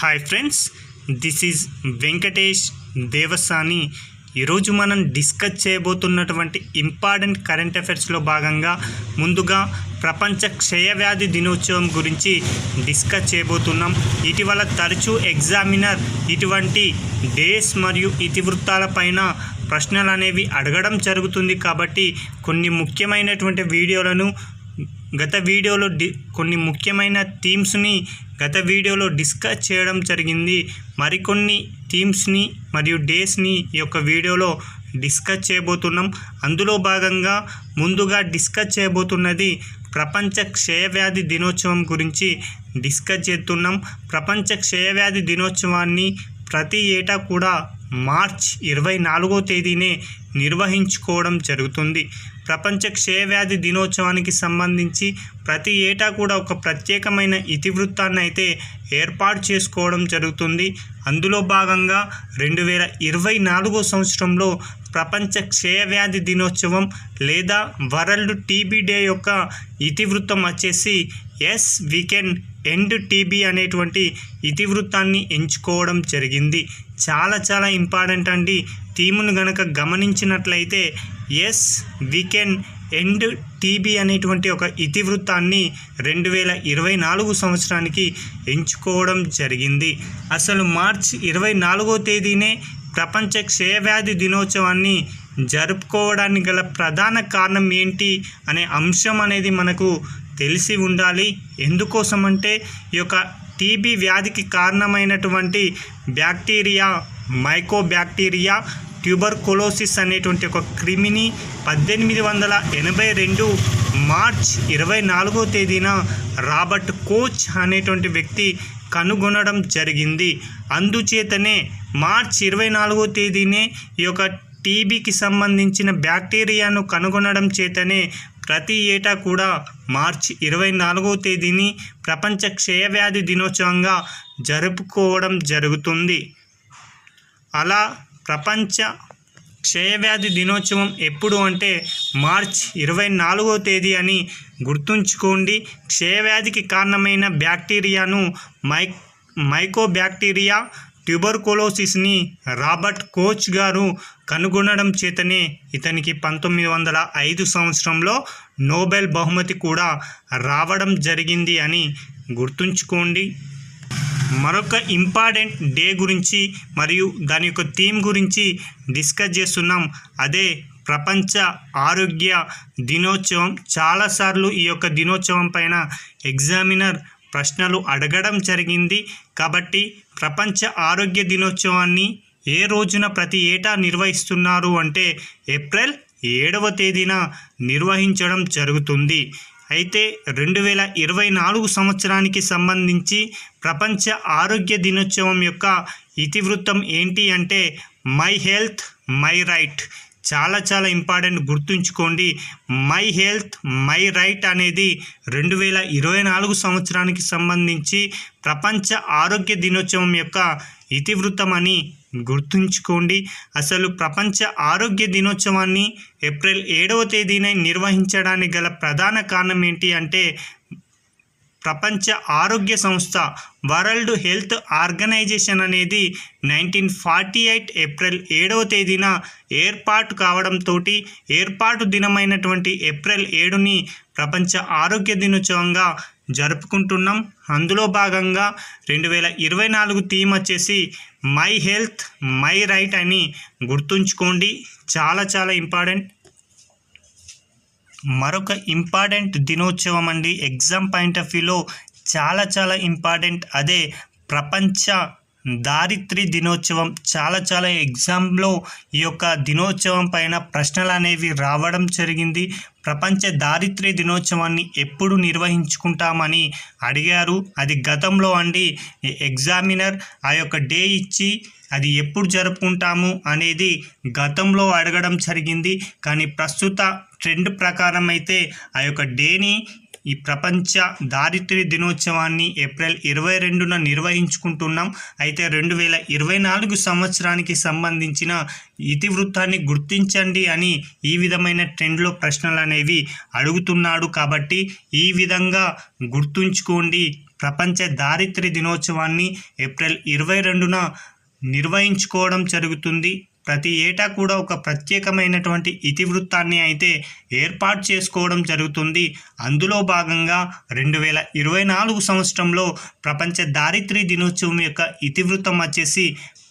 Hi friends, this is Venkatesh Devasani. ఈరోజు మనం discuss చేయబోతున్నటువంటి important current అఫైర్స్లో భాగంగా ముందుగా ప్రపంచ క్షయవ్యాధి దినోత్సవం గురించి డిస్కస్ చేయబోతున్నాం. ఇటీవల తరచూ ఎగ్జామినర్ ఇటువంటి డేస్ మరియు ఇతివృత్తాలపైన ప్రశ్నలు అనేవి అడగడం జరుగుతుంది. కాబట్టి కొన్ని ముఖ్యమైనటువంటి వీడియోలను గత వీడియోలో కొన్ని ముఖ్యమైన థీమ్స్ని గత వీడియోలో డిస్కస్ చేయడం జరిగింది. మరికొన్ని థీమ్స్ని మరియు డేస్ని ఈ యొక్క వీడియోలో డిస్కస్ చేయబోతున్నాం. అందులో భాగంగా ముందుగా డిస్కస్ చేయబోతున్నది ప్రపంచ క్షయవ్యాధి దినోత్సవం గురించి డిస్కస్ చేస్తున్నాం. ప్రపంచ క్షయవ్యాధి దినోత్సవాన్ని ప్రతి ఏటా కూడా మార్చ్ 24వ తేదీనే నిర్వహించుకోవడం జరుగుతుంది. ప్రపంచ క్షయవ్యాధి దినోత్సవానికి సంబంధించి ప్రతి ఏటా కూడా ఒక ప్రత్యేకమైన ఇతివృత్తాన్ని అయితే ఏర్పాటు చేసుకోవడం జరుగుతుంది. అందులో భాగంగా 2024 సంవత్సరంలో ప్రపంచ క్షయవ్యాధి దినోత్సవం లేదా వరల్డ్ టీబీ డే యొక్క ఇతివృత్తం వచ్చేసి yes we can end TB అనేటువంటి ఇతివృత్తాన్ని ఎంచుకోవడం జరిగింది. చాలా ఇంపార్టెంట్ అండి. థీమును గనక గమనించినట్లయితే yes we can end TB అనేటువంటి ఒక ఇతివృత్తాన్ని 2024 సంవత్సరానికి ఎంచుకోవడం జరిగింది. అసలు మార్చ్ 24వ తేదీనే ప్రపంచ క్షయవ్యాధి దినోత్సవాన్ని జరుపుకోవడానికి గల ప్రధాన కారణం ఏంటి అనే అంశం అనేది మనకు తెలిసి ఉండాలి. ఎందుకోసం అంటే ఈ యొక్క టీబీ వ్యాధికి కారణమైనటువంటి బ్యాక్టీరియా మైకోబ్యాక్టీరియా ట్యూబర్కులోసిస్ అనేటువంటి ఒక క్రిమిని 1882 మార్చ్ 24వ తేదీన రాబర్ట్ కోచ్ అనేటువంటి వ్యక్తి కనుగొనడం జరిగింది. అందుచేతనే మార్చ్ 24వ తేదీనే ఈ యొక్క టీబీకి సంబంధించిన బ్యాక్టీరియాను కనుగొనడం చేతనే ప్రతి ఏటా కూడా మార్చి 24వ తేదీని ప్రపంచ క్షయవ్యాధి దినోత్సవంగా జరుపుకోవడం జరుగుతుంది. అలా ప్రపంచ క్షయవ్యాధి దినోత్సవం ఎప్పుడు అంటే మార్చ్ 24వ తేదీ అని గుర్తుంచుకోండి. క్షయవ్యాధికి కారణమైన బ్యాక్టీరియాను మైకోబ్యాక్టీరియా ట్యూబర్కులోసిస్ని రాబర్ట్ కోచ్ గారు కనుగొనడం చేతనే ఇతనికి 1905 సంవత్సరంలో నోబెల్ బహుమతి కూడా రావడం జరిగింది అని గుర్తుంచుకోండి. మరొక ఇంపార్టెంట్ డే గురించి మరియు దాని యొక్క థీమ్ గురించి డిస్కస్ చేస్తున్నాం. అదే ప్రపంచ ఆరోగ్య దినోత్సవం. చాలాసార్లు ఈ యొక్క దినోత్సవం పైన ఎగ్జామినర్ ప్రశ్నలు అడగడం జరిగింది. కాబట్టి ప్రపంచ ఆరోగ్య దినోత్సవాన్ని ఏ రోజున ప్రతి ఏటా నిర్వహిస్తున్నారు అంటే ఏప్రిల్ 7వ తేదీన నిర్వహించడం జరుగుతుంది. అయితే 2024 సంవత్సరానికి సంబంధించి ప్రపంచ ఆరోగ్య దినోత్సవం యొక్క ఇతివృత్తం ఏంటి అంటే మై హెల్త్ మై రైట్. చాలా ఇంపార్టెంట్, గుర్తుంచుకోండి. మై హెల్త్ మై రైట్ అనేది 2024 సంవత్సరానికి సంబంధించి ప్రపంచ ఆరోగ్య దినోత్సవం యొక్క ఇతివృత్తం అని గుర్తుంచుకోండి. అసలు ప్రపంచ ఆరోగ్య దినోత్సవాన్ని ఏప్రిల్ 7వ తేదీన నిర్వహించడానికి గల ప్రధాన కారణం ఏంటి అంటే ప్రపంచ ఆరోగ్య సంస్థ వరల్డ్ హెల్త్ ఆర్గనైజేషన్ అనేది 1948 ఏప్రిల్ 7వ తేదీన ఏర్పాటు కావడంతో ఏర్పాటు దినమైనటువంటి ఏప్రిల్ 7ని ప్రపంచ ఆరోగ్య దినోత్సవంగా జరుపుకుంటున్నాం. అందులో భాగంగా 2024 థీమ్ వచ్చేసి మై హెల్త్ మై రైట్ అని గుర్తుంచుకోండి. చాలా ఇంపార్టెంట్. మరొక ఇంపార్టెంట్ దినోత్సవం అండి, ఎగ్జామ్ పాయింట్ ఆఫ్ వ్యూలో చాలా ఇంపార్టెంట్. అదే ప్రపంచ దారిద్ర్య దినోత్సవం. చాలా ఎగ్జామ్లో ఈ యొక్క దినోత్సవం పైన ప్రశ్నలు అనేవి రావడం జరిగింది. ప్రపంచ దారిద్ర్య దినోత్సవాన్ని ఎప్పుడు నిర్వహించుకుంటామని అడిగారు. అది గతంలో అండి ఎగ్జామినర్ ఆ యొక్క డే ఇచ్చి అది ఎప్పుడు జరుపుకుంటాము అనేది గతంలో అడగడం జరిగింది. కానీ ప్రస్తుత ట్రెండ్ ప్రకారం అయితే ఆ యొక్క డేని ఈ ప్రపంచ దారిద్ర్య దినోత్సవాన్ని ఏప్రిల్ 22న నిర్వహించుకుంటున్నాం. అయితే 2024 సంవత్సరానికి సంబంధించిన ఇతివృత్తాన్ని గుర్తించండి అని ఈ విధమైన ట్రెండ్లో ప్రశ్నలు అనేవి అడుగుతున్నాడు. కాబట్టి ఈ విధంగా గుర్తుంచుకోండి. ప్రపంచ దారిద్ర్య దినోత్సవాన్ని ఏప్రిల్ 22న నిర్వహించుకోవడం జరుగుతుంది. ప్రతి ఏటా కూడా ఒక ప్రత్యేకమైనటువంటి ఇతివృత్తాన్ని అయితే ఏర్పాటు చేసుకోవడం జరుగుతుంది. అందులో భాగంగా 2024 సంవత్సరంలో ప్రపంచ దారిద్ర్య దినోత్సవం యొక్క ఇతివృత్తం వచ్చేసి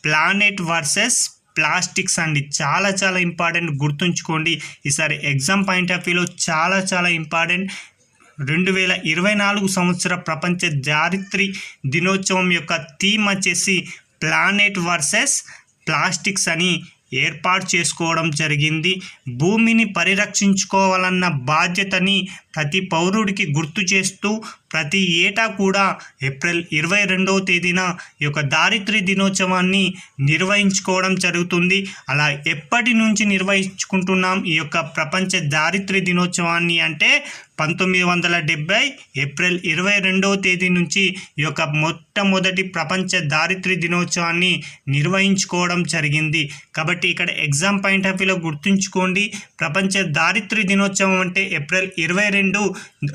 ప్లానెట్ వర్సెస్ ప్లాస్టిక్స్ అండి. చాలా చాలా ఇంపార్టెంట్, గుర్తుంచుకోండి. ఈసారి ఎగ్జామ్ పాయింట్ ఆఫ్ వ్యూలో చాలా ఇంపార్టెంట్. 2024 సంవత్సర ప్రపంచ దారిద్ర్య దినోత్సవం యొక్క థీమ్ వచ్చేసి ప్లానెట్ వర్సెస్ ప్లాస్టిక్స్ అని ఏర్పాటు చేసుకోవడం జరిగింది. భూమిని పరిరక్షించుకోవాలన్న బాధ్యతని ప్రతి పౌరుడికి గుర్తు చేస్తూ ప్రతి ఏటా కూడా ఏప్రిల్ 22వ తేదీన ఈ యొక్క దారిద్ర్య దినోత్సవాన్ని నిర్వహించుకోవడం జరుగుతుంది. అలా ఎప్పటి నుంచి నిర్వహించుకుంటున్నాం ఈ యొక్క ప్రపంచ దారిద్ర్య దినోత్సవాన్ని అంటే 1970 ఏప్రిల్ 22వ తేదీ నుంచి ఈ యొక్క మొట్టమొదటి ప్రపంచ దారిద్ర్య దినోత్సవాన్ని నిర్వహించుకోవడం జరిగింది. కాబట్టి ఇక్కడ ఎగ్జామ్ పాయింట్ ఆఫ్ వ్యూలో గుర్తుంచుకోండి, ప్రపంచ దారిద్ర్య దినోత్సవం అంటే ఏప్రిల్ 22,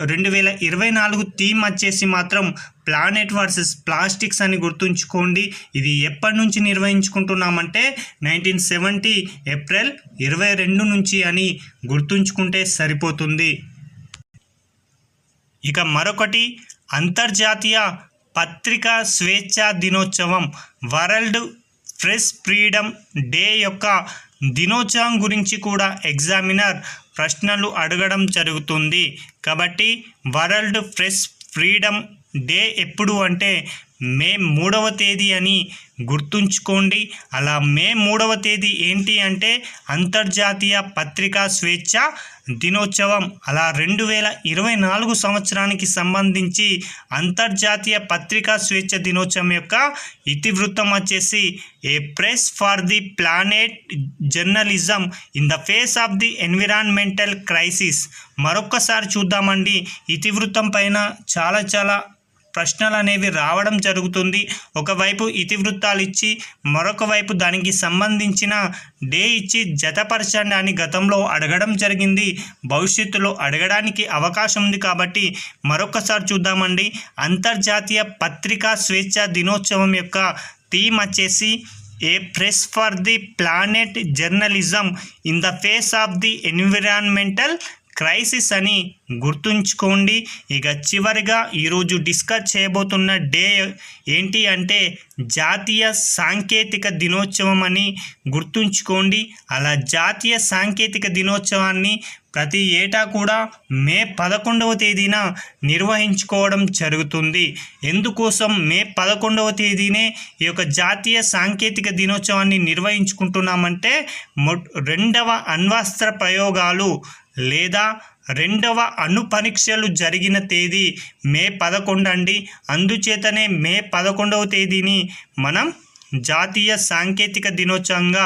2024 థీమ్ వచ్చేసి మాత్రం ప్లానెట్ వర్సెస్ ప్లాస్టిక్స్ అని గుర్తుంచుకోండి. ఇది ఎప్పటి నుంచి నిర్వహించుకుంటున్నామంటే 1970 ఏప్రిల్ 22 నుంచి అని గుర్తుంచుకుంటే సరిపోతుంది. ఇక మరొకటి అంతర్జాతీయ పత్రికా స్వేచ్ఛా దినోత్సవం, వరల్డ్ ప్రెస్ ఫ్రీడమ్ డే యొక్క దినోత్సవం గురించి కూడా ఎగ్జామినర్ ప్రశ్నలు అడగడం జరుగుతుంది. కాబట్టి వరల్డ్ ప్రెస్ ఫ్రీడమ్ డే ఎప్పుడు అంటే మే 3వ తేదీ అని గుర్తుంచుకోండి. అలా మే 3వ తేదీ ఏంటి అంటే అంతర్జాతీయ పత్రికా స్వేచ్ఛ దినోత్సవం. అలా 2024 సంవత్సరానికి సంబంధించి అంతర్జాతీయ పత్రికా స్వేచ్ఛ దినోత్సవం యొక్క ఇతివృత్తం వచ్చేసి a press for the planet journalism in the face of the environmental crisis. మరొక్కసారి చూద్దామండి. ఇతివృత్తం పైన చాలా ప్రశ్నలు అనేవి రావడం జరుగుతుంది. ఒకవైపు ఇతివృత్తాలు ఇచ్చి మరొక వైపు దానికి సంబంధించిన డే ఇచ్చి జతపరచండి అని గతంలో అడగడం జరిగింది. భవిష్యత్తులో అడగడానికి అవకాశం ఉంది. కాబట్టి మరొకసారి చూద్దామండి. అంతర్జాతీయ పత్రికా స్వేచ్ఛ దినోత్సవం యొక్క థీమ్ వచ్చేసి a press for the planet journalism in the face of the environmental crisis అని గుర్తుంచుకోండి. ఇక చివరిగా ఈరోజు డిస్కస్ చేయబోతున్న డే ఏంటి అంటే జాతీయ సాంకేతిక దినోత్సవం అని గుర్తుంచుకోండి. అలా జాతీయ సాంకేతిక దినోత్సవాన్ని ప్రతి ఏటా కూడా మే 11వ తేదీన నిర్వహించుకోవడం జరుగుతుంది. ఎందుకోసం మే 11వ తేదీనే ఈ యొక్క జాతీయ సాంకేతిక దినోత్సవాన్ని నిర్వహించుకుంటున్నామంటే 2వ అణ్వస్త్ర ప్రయోగాలు లేదా 2వ అణు పరీక్షలు జరిగిన తేదీ మే 11 అండి. అందుచేతనే మే 11వ తేదీని మనం జాతీయ సాంకేతిక దినోత్సవంగా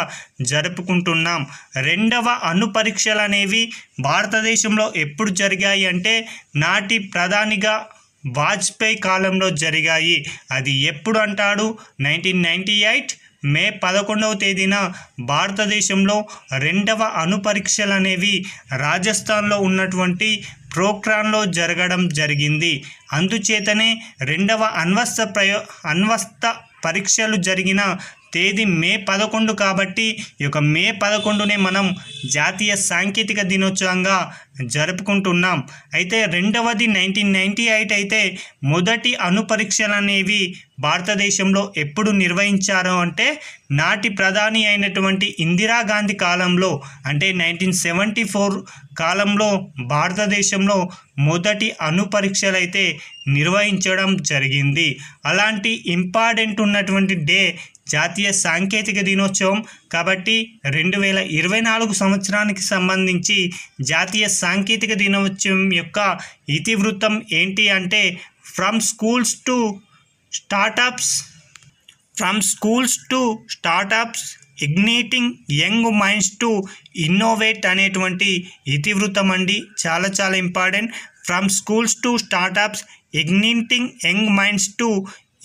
జరుపుకుంటున్నాం. 2వ అణు పరీక్షలు అనేవి భారతదేశంలో ఎప్పుడు జరిగాయి అంటే నాటి ప్రధానిగా వాజ్పేయి కాలంలో జరిగాయి. అది ఎప్పుడు అంటాడు 1998 మే 11వ తేదీన భారతదేశంలో 2వ అణు పరీక్షలు అనేవి రాజస్థాన్లో ఉన్నటువంటి ప్రోక్రాన్లో జరగడం జరిగింది. అందుచేతనే 2వ అణ్వస్త్ర పరీక్షలు జరిగిన తేదీ మే 11 కాబట్టి ఈ యొక్క మే 11నే మనం జాతీయ సాంకేతిక దినోత్సవంగా జరుపుకుంటున్నాం. అయితే రెండవది 1998 అయితే మొదటి అణు పరీక్షలు అనేవి భారతదేశంలో ఎప్పుడు నిర్వహించారు అంటే నాటి ప్రధాని అయినటువంటి ఇందిరాగాంధీ కాలంలో అంటే 1974 కాలంలో భారతదేశంలో మొదటి అణు పరీక్షలు అయితే నిర్వహించడం జరిగింది. అలాంటి ఇంపార్టెంట్ ఉన్నటువంటి డే జాతీయ సాంకేతిక దినోత్సవం. కాబట్టి 2024 సంవత్సరానికి సంబంధించి జాతీయ సాంకేతిక దినోత్సవం యొక్క ఇతివృత్తం ఏంటి అంటే from schools to startups igniting young minds to innovate అనేటువంటి ఇతివృత్తం అండి. చాలా important. From schools to startups igniting young minds to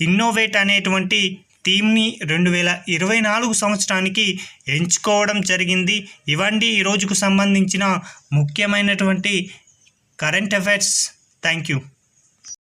innovate అనేటువంటి థీమ్ని 2024 సంవత్సరానికి ఎంచుకోవడం జరిగింది. ఇవండి ఈ రోజుకు సంబంధించిన ముఖ్యమైనటువంటి కరెంట్ అఫైర్స్. Thank you.